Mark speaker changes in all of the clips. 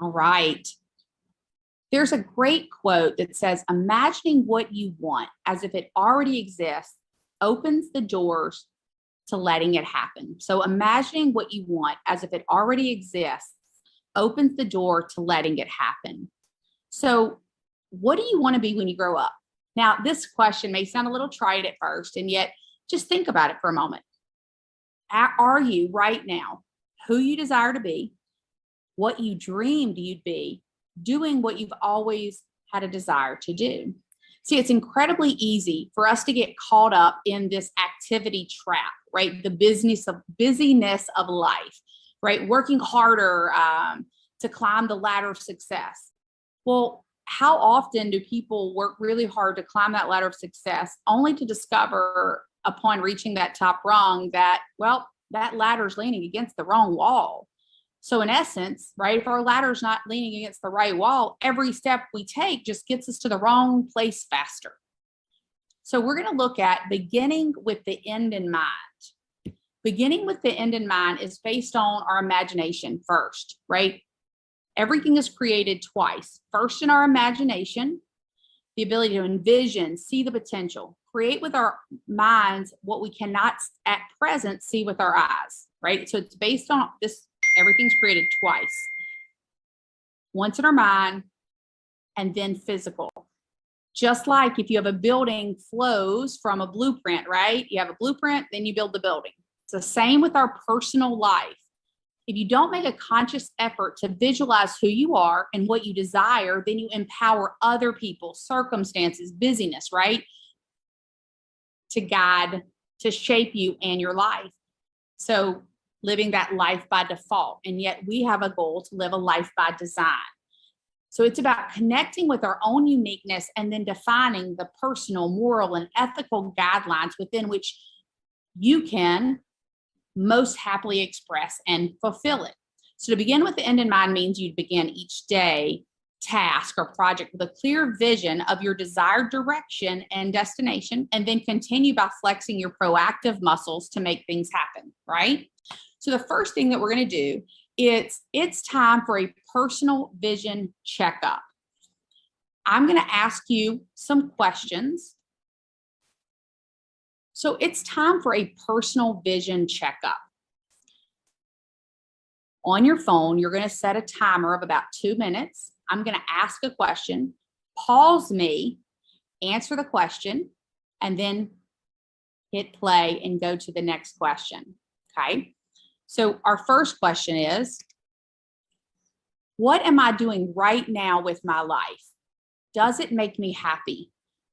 Speaker 1: All right. There's a great quote that says, imagining what you want as if it already exists opens the doors to letting it happen. So imagining what you want as if it already exists opens the door to letting it happen. So what do you want to be when you grow up? Now, this question may sound a little trite at first, and yet just think about it for a moment. Are you right now who you desire to be, what you dreamed you'd be, doing what you've always had a desire to do? See, it's incredibly easy for us to get caught up in this activity trap, right? The busyness of life, right? Working harder to climb the ladder of success. Well, how often do people work really hard to climb that ladder of success only to discover upon reaching that top rung that, well, that ladder's leaning against the wrong wall? So in essence, right, if our ladder's not leaning against the right wall, every step we take just gets us to the wrong place faster. So we're going to look at beginning with the end in mind. Beginning with the end in mind is based on our imagination first, right? Everything is created twice. First in our imagination, the ability to envision, see the potential, create with our minds what we cannot at present see with our eyes, right? So it's based on this. Everything's created twice. Once in our mind and then physical. Just like if you have a building flows from a blueprint, right? You have a blueprint, then you build the building. It's the same with our personal life. If you don't make a conscious effort to visualize who you are and what you desire, then you empower other people, circumstances, busyness, right? To guide, to shape you and your life. So living that life by default. And yet we have a goal to live a life by design. So it's about connecting with our own uniqueness and then defining the personal, moral, and ethical guidelines within which you can most happily express and fulfill it. So to begin with the end in mind means you begin each day, task, or project with a clear vision of your desired direction and destination, and then continue by flexing your proactive muscles to make things happen, right? So the first thing that we're going to do is it's time for a personal vision checkup. I'm going to ask you some questions. So it's time for a personal vision checkup. On your phone, you're going to set a timer of about 2 minutes. I'm going to ask a question, pause me, answer the question, and then hit play and go to the next question. Okay. So our first question is, what am I doing right now with my life? Does it make me happy?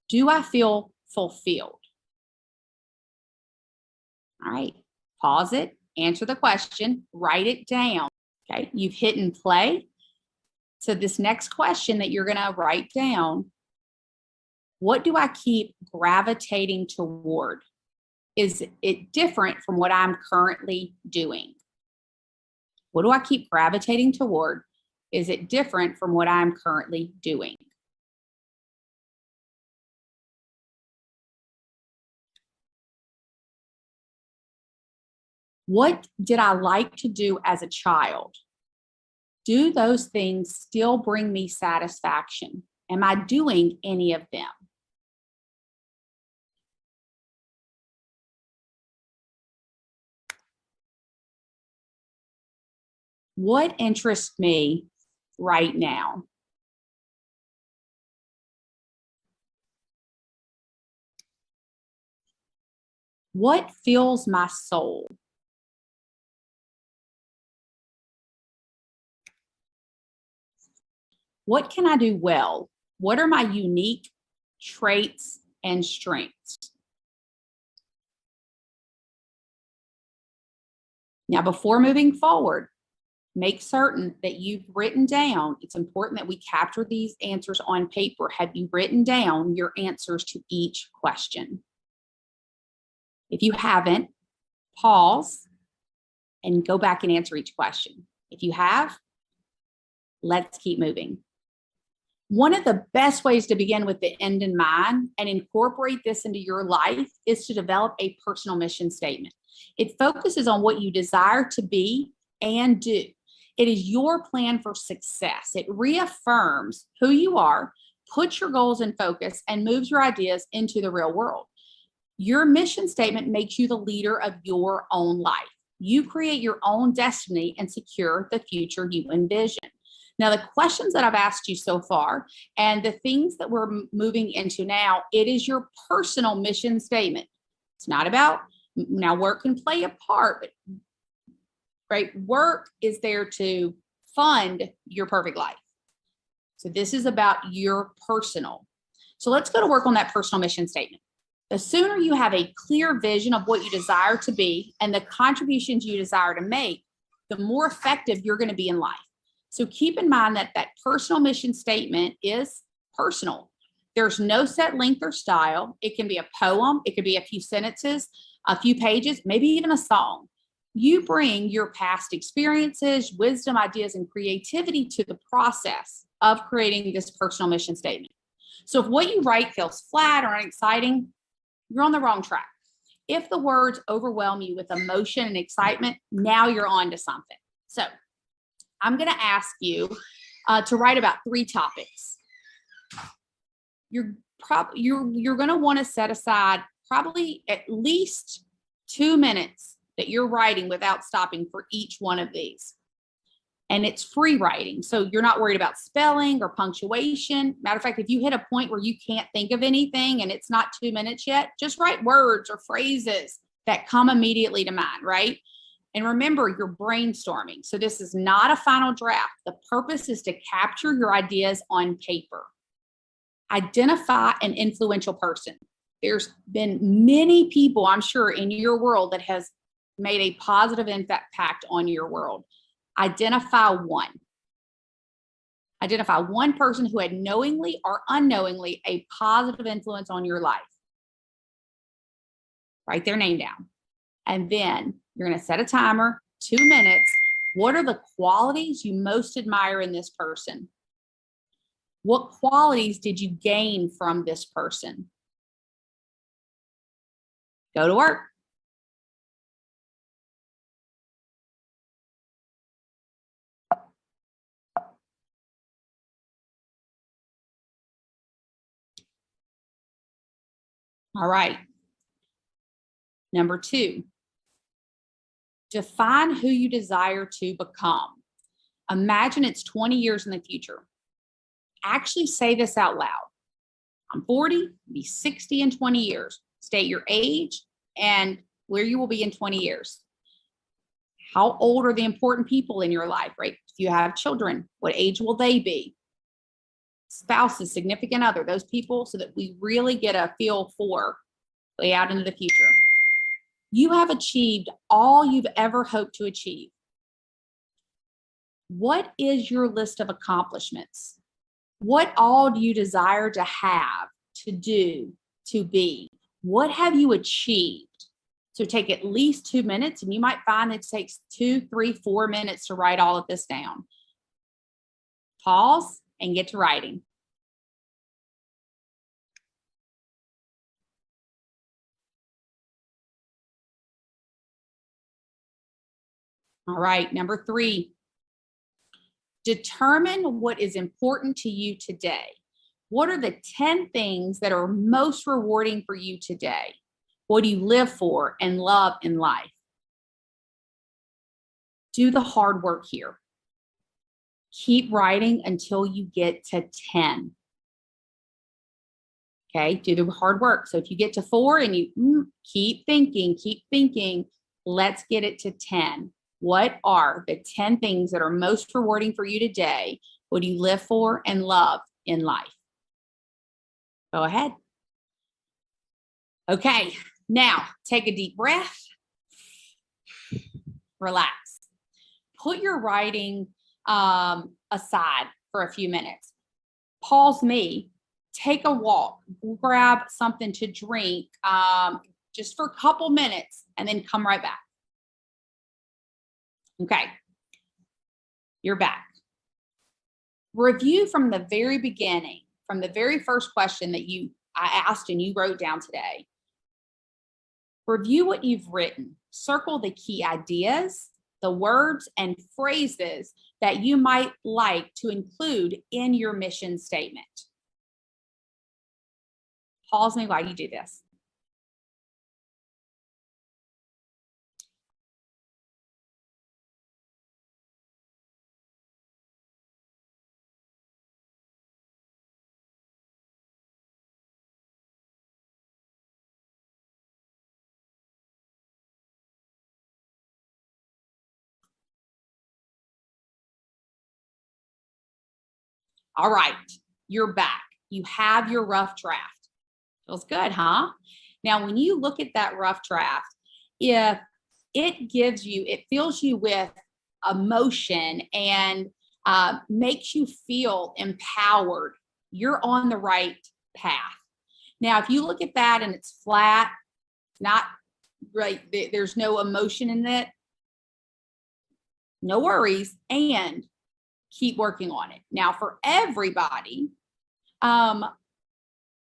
Speaker 1: Do I feel fulfilled? All right, pause it, answer the question, write it down. Okay, you've hit and play. So this next question that you're going to write down, what do I keep gravitating toward? Is it different from what I'm currently doing? What do I keep gravitating toward? Is it different from what I'm currently doing? What did I like to do as a child? Do those things still bring me satisfaction? Am I doing any of them? What interests me right now? What fills my soul? What can I do well? What are my unique traits and strengths? Now, before moving forward, make certain that you've written down, it's important that we capture these answers on paper. Have you written down your answers to each question? If you haven't, pause and go back and answer each question. If you have, let's keep moving. One of the best ways to begin with the end in mind and incorporate this into your life is to develop a personal mission statement. It focuses on what you desire to be and do. It is your plan for success. It reaffirms who you are, puts your goals in focus, and moves your ideas into the real world. Your mission statement makes you the leader of your own life. You create your own destiny and secure the future you envision. Now, the questions that I've asked you so far and the things that we're moving into now, it is your personal mission statement. It's not about, now work can play a part, but right, work is there to fund your perfect life. So this is about your personal. So let's go to work on that personal mission statement. The sooner you have a clear vision of what you desire to be and the contributions you desire to make, the more effective you're going to be in life. So keep in mind that that personal mission statement is personal. There's no set length or style. It can be a poem. It could be a few sentences, a few pages, maybe even a song. You bring your past experiences, wisdom, ideas, and creativity to the process of creating this personal mission statement. So if what you write feels flat or unexciting, you're on the wrong track. If the words overwhelm you with emotion and excitement, now you're on to something. So I'm going to ask you to write about 3 topics. You're going to want to set aside probably at least 2 minutes that you're writing without stopping for each one of these. And it's free writing. So you're not worried about spelling or punctuation. Matter of fact, if you hit a point where you can't think of anything and it's not 2 minutes yet, just write words or phrases that come immediately to mind, right? And remember, you're brainstorming. So this is not a final draft. The purpose is to capture your ideas on paper. Identify an influential person. There's been many people, I'm sure, in your world that has made a positive impact on your world. Identify one. Identify one person who had knowingly or unknowingly a positive influence on your life. Write their name down. And then you're going to set a timer, 2 minutes. What are the qualities you most admire in this person? What qualities did you gain from this person? Go to work. All right. Number 2, define who you desire to become. Imagine it's 20 years in the future. Actually say this out loud. I'm 40, be 60 in 20 years. State your age and where you will be in 20 years. How old are the important people in your life, right? If you have children, what age will they be? Spouses, significant other, those people, so that we really get a feel for way out into the future. You have achieved all you've ever hoped to achieve. What is your list of accomplishments? What all do you desire to have, to do, to be? What have you achieved? So take at least 2 minutes, and you might find that it takes 2, 3, 4 minutes to write all of this down. Pause and get to writing. All right, number 3, determine what is important to you today. What are the 10 things that are most rewarding for you today? What do you live for and love in life? Do the hard work here. Keep writing until you get to 10. Okay, do the hard work. So if you get to 4 and you keep thinking, let's get it to 10. What are the 10 things that are most rewarding for you today? What do you live for and love in life? Go ahead. Okay, now take a deep breath. Relax. Put your writing aside for a few minutes. Pause me. Take a walk. Grab something to drink just for a couple minutes and then come right back. Okay, you're back. Review from the very beginning, from the very first question that I asked and you wrote down today. Review what you've written. Circle the key ideas, the words and phrases that you might like to include in your mission statement? Pause me while you do this. All right, you're back. You have your rough draft. Feels good, huh? Now, when you look at that rough draft, if it fills you with emotion and makes you feel empowered, you're on the right path. Now, if you look at that and it's flat, not right, there's no emotion in it, no worries, and keep working on it. Now, for everybody,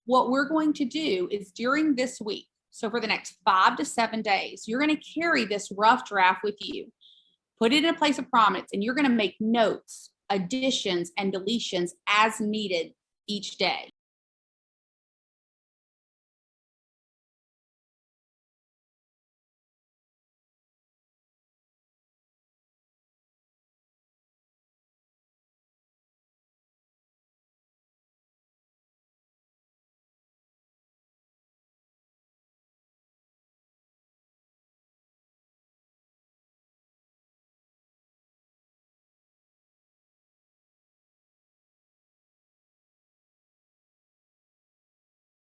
Speaker 1: what we're going to do is during this week, so for the next 5 to 7 days, you're going to carry this rough draft with you, put it in a place of prominence, and you're going to make notes, additions, and deletions as needed each day.